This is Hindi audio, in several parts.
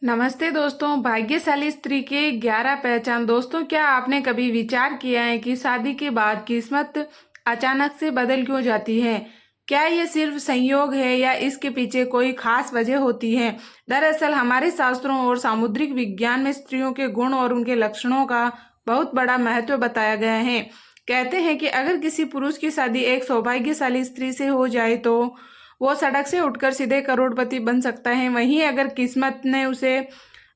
नमस्ते दोस्तों, भाग्यशाली स्त्री के 11 पहचान। दोस्तों, क्या आपने कभी विचार किया है कि शादी के बाद किस्मत अचानक से बदल क्यों जाती है? क्या ये सिर्फ संयोग है या इसके पीछे कोई खास वजह होती है? दरअसल हमारे शास्त्रों और सामुद्रिक विज्ञान में स्त्रियों के गुण और उनके लक्षणों का बहुत बड़ा महत्व बताया गया है। कहते हैं कि अगर किसी पुरुष की शादी एक सौभाग्यशाली स्त्री से हो जाए तो वो सड़क से उठकर सीधे करोड़पति बन सकता है। वहीं अगर किस्मत ने उसे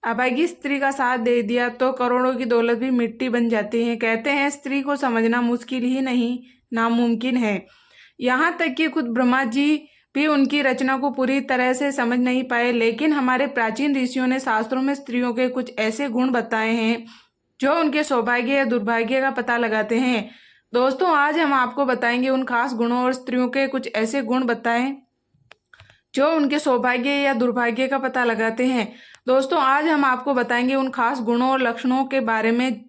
अभागी स्त्री का साथ दे दिया तो करोड़ों की दौलत भी मिट्टी बन जाती है। कहते हैं स्त्री को समझना मुश्किल ही नहीं, नामुमकिन है। यहाँ तक कि खुद ब्रह्मा जी भी उनकी रचना को पूरी तरह से समझ नहीं पाए। लेकिन हमारे प्राचीन ऋषियों ने शास्त्रों में स्त्रियों के कुछ ऐसे गुण बताए हैं जो उनके सौभाग्य या दुर्भाग्य का पता लगाते हैं। दोस्तों, आज हम आपको बताएंगे उन खास गुणों और स्त्रियों के कुछ ऐसे गुण बताएं जो उनके सौभाग्य या दुर्भाग्य का पता लगाते हैं। दोस्तों, आज हम आपको बताएंगे उन खास गुणों और लक्षणों के बारे में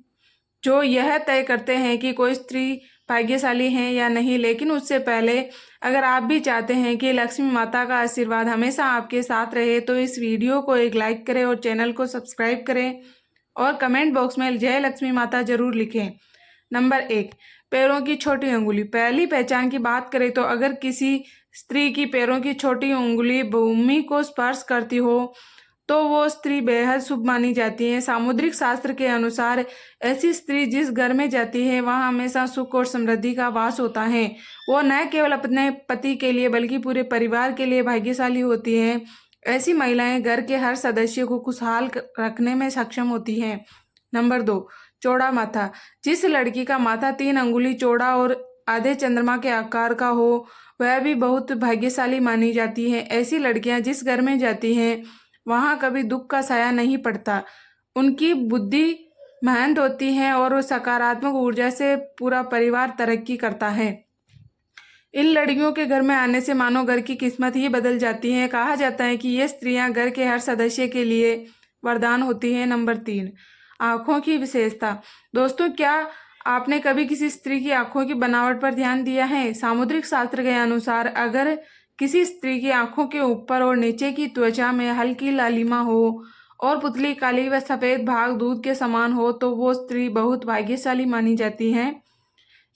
जो यह तय करते हैं कि कोई स्त्री भाग्यशाली है या नहीं। लेकिन उससे पहले अगर आप भी चाहते हैं कि लक्ष्मी माता का आशीर्वाद हमेशा आपके साथ रहे तो इस वीडियो को एक लाइक करें और चैनल को सब्सक्राइब करें और कमेंट बॉक्स में जय लक्ष्मी माता जरूर लिखें। नंबर 1, पैरों की छोटी अंगुली। पहली पहचान की बात करें तो अगर किसी स्त्री की पैरों की छोटी उंगली भूमि को स्पर्श करती हो तो वो स्त्री बेहद शुभ मानी जाती है। सामुद्रिक शास्त्र के अनुसार ऐसी स्त्री जिस घर में जाती है वहाँ हमेशा सुख और समृद्धि का वास होता है। वो न केवल अपने पति के लिए बल्कि पूरे परिवार के लिए भाग्यशाली होती है। ऐसी महिलाएं घर के हर सदस्य को खुशहाल रखने में सक्षम होती हैं। नंबर 2, चौड़ा माथा। जिस लड़की का माथा 3 अंगुली चौड़ा और आधे चंद्रमा के आकार का हो वह भी बहुत भाग्यशाली मानी जाती है। ऐसी लड़कियां जिस घर में जाती हैं वहां कभी दुख का साया नहीं पड़ता। उनकी बुद्धि मेहनत होती है और वो सकारात्मक ऊर्जा से पूरा परिवार तरक्की करता है। इन लड़कियों के घर में आने से मानो घर की किस्मत ही बदल जाती है। कहा जाता है कि ये स्त्रियां घर के हर सदस्य के लिए वरदान होती हैं। नंबर 3, आँखों की विशेषता। दोस्तों, क्या आपने कभी किसी स्त्री की आंखों की बनावट पर ध्यान दिया है? सामुद्रिक शास्त्र के अनुसार अगर किसी स्त्री की आंखों के ऊपर और नीचे की त्वचा में हल्की लालिमा हो और पुतली काली व सफेद भाग दूध के समान हो तो वो स्त्री बहुत भाग्यशाली मानी जाती है।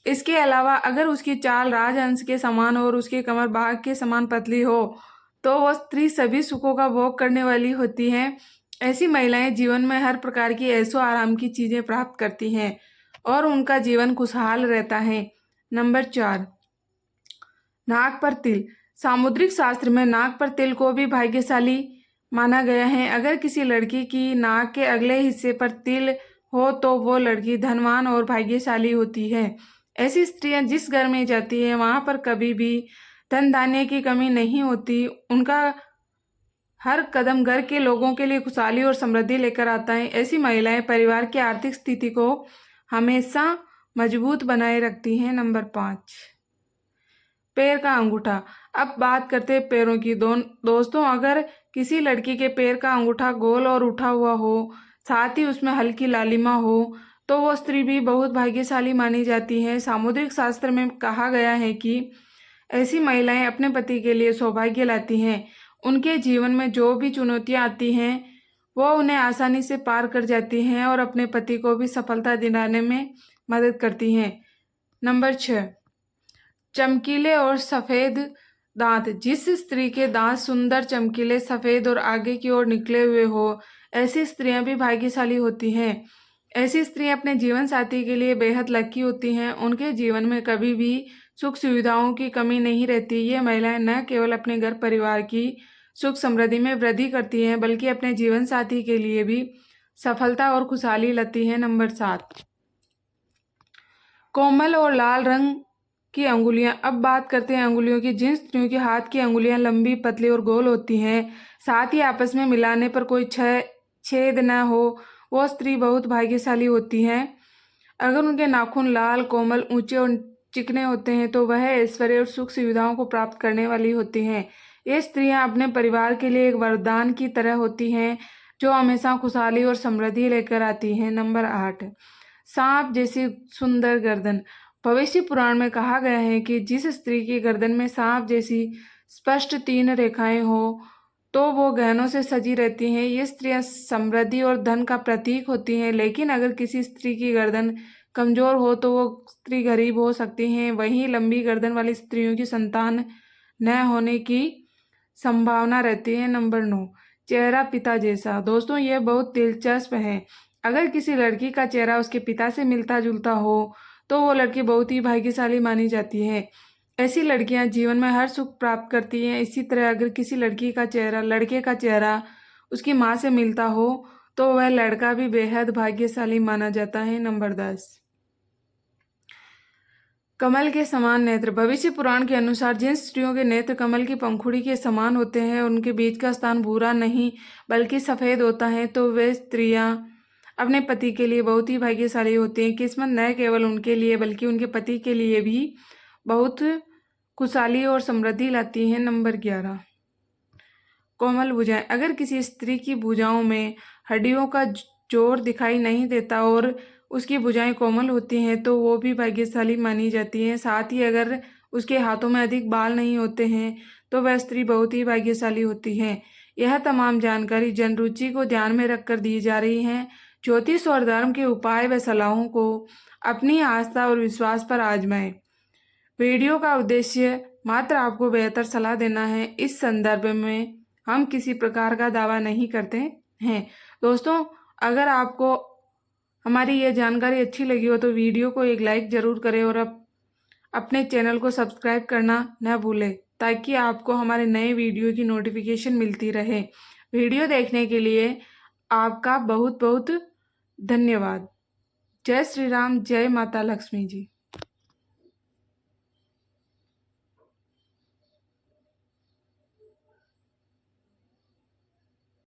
इसके अलावा अगर उसकी चाल राजहंस के समान और उसकी कमर बाघ के समान पतली हो तो वह स्त्री सभी सुखों का भोग करने वाली होती है। ऐसी महिलाएं जीवन में हर प्रकार की ऐशो आराम की चीजें प्राप्त करती हैं और उनका जीवन खुशहाल रहता है। नंबर 4, नाक पर तिल। सामुद्रिक शास्त्र में नाक पर तिल को भी भाग्यशाली माना गया है। अगर किसी लड़की की नाक के अगले हिस्से पर तिल हो तो वो लड़की धनवान और भाग्यशाली होती है। ऐसी स्त्रियां जिस घर में जाती है वहां पर कभी भी धन धान्य की कमी नहीं होती। उनका हर कदम घर के लोगों के लिए खुशहाली और समृद्धि लेकर आता है। ऐसी महिलाएं परिवार की आर्थिक स्थिति को हमेशा मजबूत बनाए रखती हैं। नंबर 5, पैर का अंगूठा। अब बात करते हैं पैरों की। दोस्तों, अगर किसी लड़की के पैर का अंगूठा गोल और उठा हुआ हो साथ ही उसमें हल्की लालिमा हो तो वो स्त्री भी बहुत भाग्यशाली मानी जाती है। सामुद्रिक शास्त्र में कहा गया है कि ऐसी महिलाएं अपने पति के लिए सौभाग्य लाती हैं। उनके जीवन में जो भी चुनौतियां आती हैं वो उन्हें आसानी से पार कर जाती हैं और अपने पति को भी सफलता दिलाने में मदद करती हैं। नंबर 6, चमकीले और सफ़ेद दांत। जिस स्त्री के दांत सुंदर, चमकीले, सफ़ेद और आगे की ओर निकले हुए हो ऐसी स्त्रियां भी भाग्यशाली होती हैं। ऐसी स्त्रियां अपने जीवन साथी के लिए बेहद लकी होती हैं। उनके जीवन में कभी भी सुख सुविधाओं की कमी नहीं रहती। ये महिलाएं न केवल अपने घर परिवार की सुख समृद्धि में वृद्धि करती हैं बल्कि अपने जीवन साथी के लिए भी सफलता और खुशहाली लाती हैं। नंबर 7, कोमल और लाल रंग की अंगुलियां। अब बात करते हैं अंगुलियों की। जिन स्त्रियों के हाथ की अंगुलियां लंबी, पतली और गोल होती हैं साथ ही आपस में मिलाने पर कोई छेद न हो वो स्त्री बहुत भाग्यशाली होती है। अगर उनके नाखून लाल, कोमल, ऊंचे और चिकने होते हैं तो वह ऐश्वर्य और सुख सुविधाओं को प्राप्त करने वाली होती हैं। ये स्त्रियां अपने परिवार के लिए एक वरदान की तरह होती हैं जो हमेशा खुशहाली और समृद्धि लेकर आती हैं। नंबर 8, सांप जैसी सुंदर गर्दन। भविष्य पुराण में कहा गया है कि जिस स्त्री की गर्दन में सांप जैसी स्पष्ट 3 रेखाएं हो तो वो गहनों से सजी रहती हैं। ये स्त्रियां समृद्धि और धन का प्रतीक होती हैं। लेकिन अगर किसी स्त्री की गर्दन कमजोर हो तो वो स्त्री गरीब हो सकती हैं। वहीं लंबी गर्दन वाली स्त्रियों की संतान न होने की संभावना रहती है। नंबर 9, चेहरा पिता जैसा। दोस्तों यह बहुत दिलचस्प है। अगर किसी लड़की का चेहरा उसके पिता से मिलता जुलता हो तो वो लड़की बहुत ही भाग्यशाली मानी जाती है। ऐसी लड़कियां जीवन में हर सुख प्राप्त करती हैं। इसी तरह अगर किसी लड़के का चेहरा उसकी माँ से मिलता हो तो वह लड़का भी बेहद भाग्यशाली माना जाता है। नंबर 10, कमल के समान नेत्र। भविष्य पुराण के अनुसार जिन स्त्रियों के नेत्र कमल की पंखुड़ी के समान होते हैं, उनके बीच का स्थान भूरा नहीं बल्कि सफेद होता है, तो वे स्त्रियां अपने पति के लिए बहुत ही भाग्यशाली होती हैं। किस्मत न केवल उनके लिए बल्कि उनके पति के लिए भी बहुत खुशहाली और समृद्धि लाती हैं। नंबर 11, कोमल भुजाएं। अगर किसी स्त्री की भुजाओं में हड्डियों का जोर दिखाई नहीं देता और उसकी भुजाएं कोमल होती हैं तो वो भी भाग्यशाली मानी जाती हैं। साथ ही अगर उसके हाथों में अधिक बाल नहीं होते हैं तो वह स्त्री बहुत ही भाग्यशाली होती है। यह तमाम जानकारी जन रुचि को ध्यान में रखकर दी जा रही है। ज्योतिष और धर्म के उपाय व सलाहों को अपनी आस्था और विश्वास पर आजमाएं। वीडियो का उद्देश्य मात्र आपको बेहतर सलाह देना है। इस संदर्भ में हम किसी प्रकार का दावा नहीं करते हैं। दोस्तों अगर आपको हमारी ये जानकारी अच्छी लगी हो तो वीडियो को एक लाइक ज़रूर करें और अपने चैनल को सब्सक्राइब करना न भूलें ताकि आपको हमारे नए वीडियो की नोटिफिकेशन मिलती रहे। वीडियो देखने के लिए आपका बहुत बहुत धन्यवाद। जय श्री राम, जय माता लक्ष्मी जी।